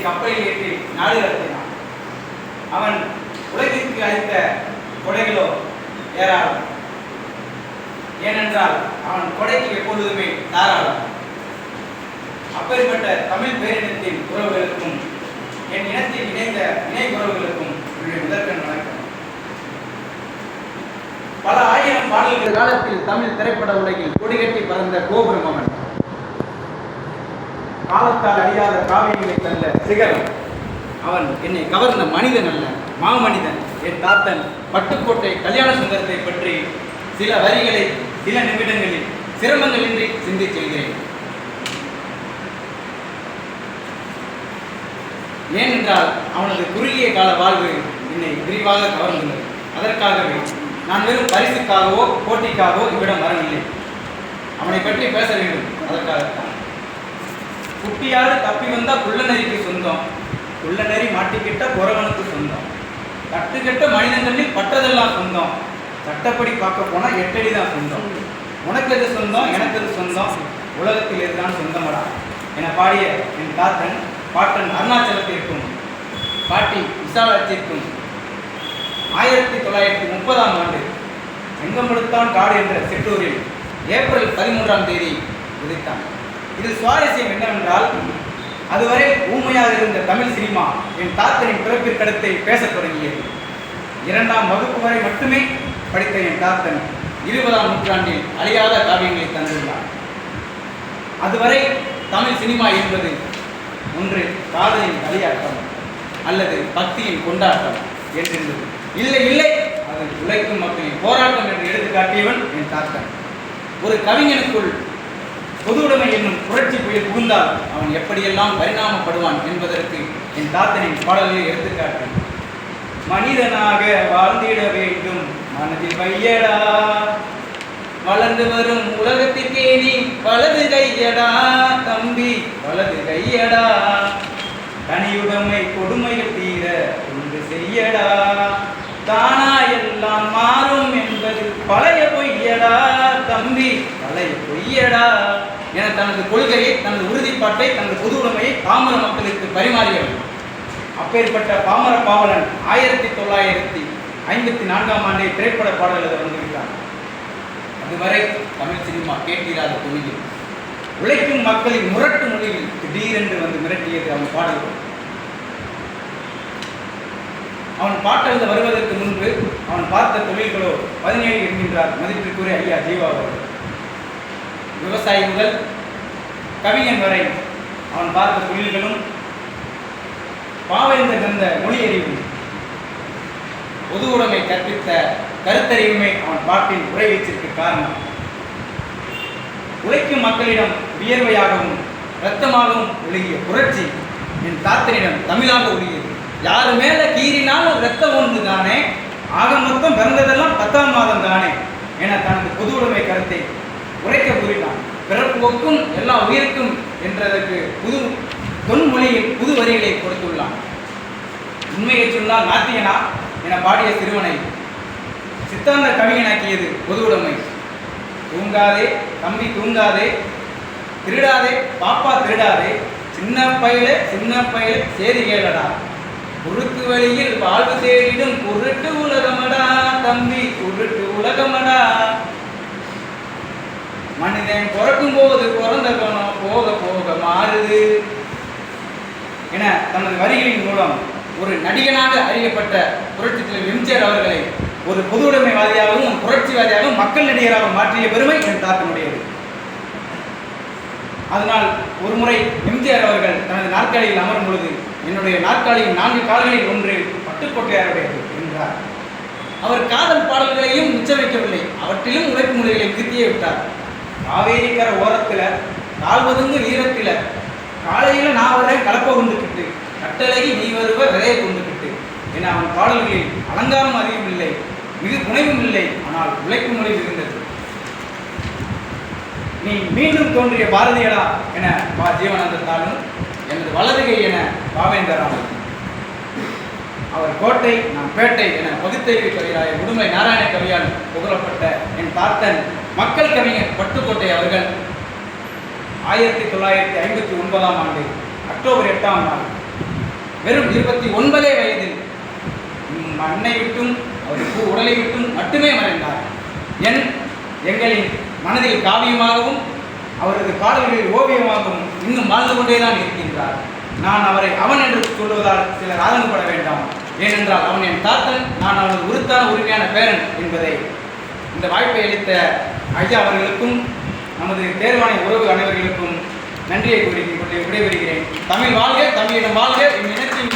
கப்பலில் ஏற்றி நாடு கடத்தினான். அவன் உலகிற்கு அளித்த கொடைகளோ ஏராளம். ஏனென்றால் அவன் கொடைக்கு எப்பொழுதுமே தாராளம். அப்படிப்பட்ட தமிழ் பேரினத்தின் உறவுகளுக்கும் என் இனத்தில் இணைந்த இணை உறவுகளுக்கும் என்னுடைய முதற்கண் வணக்கம். பல ஆயிரம் பாடல்கள் காலத்தில் தமிழ் திரைப்பட உலகில் கொடிகட்டி பறந்த கோபுரம் அவன். காலத்தால் அழியாத காவியங்களை தந்த சிகரம் அவன். என்னை கவர்ந்த மனிதன் அல்ல, மாமனிதன். என் தாத்தன் பட்டுக்கோட்டை கல்யாண சுந்தரத்தை பற்றி சில வரிகளை சில நிமிடங்களில் சிரமங்களின்றி சிந்திச் செல்கிறேன். ஏனென்றால் அவனது குறுகிய கால வாழ்வு என்னை விரிவாக கவர்ந்துள்ளது. அதற்காகவே நான் வெறும் பரிசுக்காகவோ போட்டிக்காகவோ இவ்விடம் வரவில்லை. அவனை பற்றி பேச வேண்டும். அதற்காகத்தான். குட்டியாடு தப்பி வந்தால் குள்ளநரிக்கு சொந்தம், குள்ளநரி மாட்டிக்கிட்ட குறவனுக்கு சொந்தம், கட்டுக்கட்ட மனிதன்களில் பட்டதெல்லாம் சொந்தம், சட்டப்படி பார்க்க போனால் 8 அடி தான் சொந்தம். உனக்கு எது சொந்தம், எனக்கு எது சொந்தம், உலகத்தில் எதுதான் சொந்தமடா என பாடிய என் தாத்தன் பாட்டன் அருணாச்சலத்திற்கும் பாட்டி விசாலாட்சிக்கும் 1930ஆம் ஆண்டு செங்கம்படுத்தான் காடு என்ற சிற்றூரில் ஏப்ரல் 13ஆம் தேதி விதித்தான். இது சுவாரஸ்யம் என்னவென்றால், அதுவரை ஊமையாக இருந்த தமிழ் சினிமா என் தாத்தனின் பிறப்பிற்கடுத்தை பேசத் தொடங்கியது. 2ஆம் வகுப்பு வரை மட்டுமே படித்த என் தாத்தன் 20ஆம் நூற்றாண்டில் அழியாத காவியங்களை தந்துள்ளார். அதுவரை தமிழ் சினிமா என்பது ஒன்று காதலின் களியாட்டம் அல்லது பக்தியின் கொண்டாட்டம் என்றிருந்தது. இல்லை இல்லை, அது உழைக்கும் மக்களின் போராட்டம் என்று எடுத்து காட்டியவன் என் தாத்தன். ஒரு கவிஞனுக்குள் பொது உடைமை என்னும் புரட்சி புயல் புகுந்தால் அவன் எப்படியெல்லாம் பரிணாமப்படுவான் என்பதற்கு என் தாத்தனின் பாடல்களை எடுத்துக்காட்டு. மனிதனாக வாழ்ந்திட வேண்டும் மனதில் வையடா, வளர்ந்து வரும் உலகத்திற்கே நீ வலது கையடா தம்பி, வலது கையடா, தனியுடைமை கொடுமைகள் தீர ஒன்று செய்யடா, தானா எல்லாம் மாறும் என்பது பழைய பொய்யடா தம்பி, பழைய பொய்யடா என தனது கொள்கையை, தனது உறுதிப்பாட்டை, தனது பொது உடைமையை பாமர மக்களுக்கு பரிமாறியவர். அப்பேற்பட்ட பாமர பாவலன் 1954ஆம் ஆண்டே திரைப்பட பாடல்கள் வந்துவிட்டார். அதுவரை தமிழ் சினிமா கேட்டிராத தொழில் உழைக்கும் மக்களின் முரட்டு மொழியில் திடீரென்று வந்து மிரட்டியது அவன் பாடல்கள். அவன் பாட்டெழுத வருவதற்கு முன்பு அவன் பார்த்த தொழில்களோ 17 என்கின்றார் மதிப்பிற்குரிய ஐயா ஜீவா அவர்கள். விவசாயி முதல் கவிஞன் வரை அவன் பார்த்த தொழில்களும் பாவேந்தர் தந்த மொழியறிவும் பொது உடைமை கற்பித்த கருத்தறிவுமே அவன் பாட்டின் உரை வீச்சிற்கு காரணம். உழைக்கும் மக்களிடம் வியர்வையாகவும் இரத்தமாகவும் ஒழுகிய புரட்சி என் தாத்தனிடம் தமிழாக ஒழுகியது. யாரு மேல கீறினாலும் இரத்தம் ஒன்று தானே, ஆக மொத்தம் பிறந்ததெல்லாம் 10ஆம் மாதம் தானே என தனது பொது உடைமை கருத்தை உரைக்க கூறினான். பிறப்புக்கும் எல்லா உயிருக்கும் என்றதற்கு புது தொன்மொழியில் புது வரிகளை கொடுத்துள்ளான். உண்மையை சொன்னால் நாத்தியனா என பாடிய சிறுவனை சித்தாந்த கவிஞனாக்கியது பொது உடைமை. தூங்காதே தம்பி தூங்காதே, திருடாதே பாப்பா திருடாதே, சின்ன பையில சேதி கேளடா, குறுக்கு வழியில் வாழ்வு தேடிடும் குருட்டு உலகமடா தம்பி, குருட்டு உலகமடா, மனிதன் பிறக்கும் போது பிறந்த குணம் போக போக மாறுது என தனது வரிகளின் மூலம் ஒரு நடிகனாக அறியப்பட்ட புரட்சி தலைவர் எம்ஜிஆர் அவர்களை ஒரு பொது உடைமைவாதியாகவும் புரட்சிவாதியாகவும் மக்கள் நடிகராக மாற்றிய பெருமை என் தாத்தனுடையது. அதனால் ஒரு முறை எம்ஜிஆர் அவர்கள் தனது நாற்காலியில் அமரும் பொழுது, என்னுடைய நாற்காலியின் 4 கால்களில் ஒன்று பட்டுக்கோட்டையாருடையது என்றார். அவர் காதல் பாடல்களையும் மிச்சம் வைக்கவில்லை, அவற்றிலும் உழைப்பு மொழிகளை விருத்தியே விட்டார். காவேரிக்கர ஓரத்தில் கால்வதுங்கு ஈரத்தில் காலையில் நான் வரேன் கலப்பை கொண்டுக்கிட்டு, கட்டளைக்கு நீ வருவ விதையை கொண்டுக்கிட்டு என அவன் பாடல்களில் அலங்காரம் அதிகம் இல்லை, மிகு புனைவும் இல்லை, ஆனால் உழைப்பு மொழி இருந்தது. நீ மீண்டும் தோன்றிய பாரதியடா என ஜீவனானந்தாலும், எனது வலதுகை என பாவேந்தராமன், அவர் கோட்டை நான் பேட்டை என பகுத்தறிவு கவிராய உடுமை நாராயண கவியால் புகழப்பட்ட என் தாத்தன் மக்கள் கவிஞர் பட்டுக்கோட்டை அவர்கள் 1959ஆம் ஆண்டு அக்டோபர் 8ஆம் நாள் வெறும் 29 வயதில் மண்ணை விட்டும் அவருக்கு உடலை விட்டும் மட்டுமே மறைந்தார். எங்களின் மனதில் காவியமாகவும் அவரது பாடல்களில் ஓவியமாகவும் இன்னும் வாழ்ந்து கொண்டேதான் இருக்கின்றார். நான் அவரை அவன் என்று சொல்வதால் சிலர் ஆதங்கப்பட வேண்டாம். ஏனென்றால் அவன் என் தாத்தன், நான் அவனது உருத்தான உரிமையான பேரன் என்பதை இந்த வாய்ப்பை அளித்த ஐயா அவர்களுக்கும் நமது தேர்வாணைய உறவு அனைவர்களுக்கும் நன்றியை கூறி விடைபெறுகிறேன். தமிழ் வாழ்க, தமிழினம் வாழ்க, என் இனத்தின்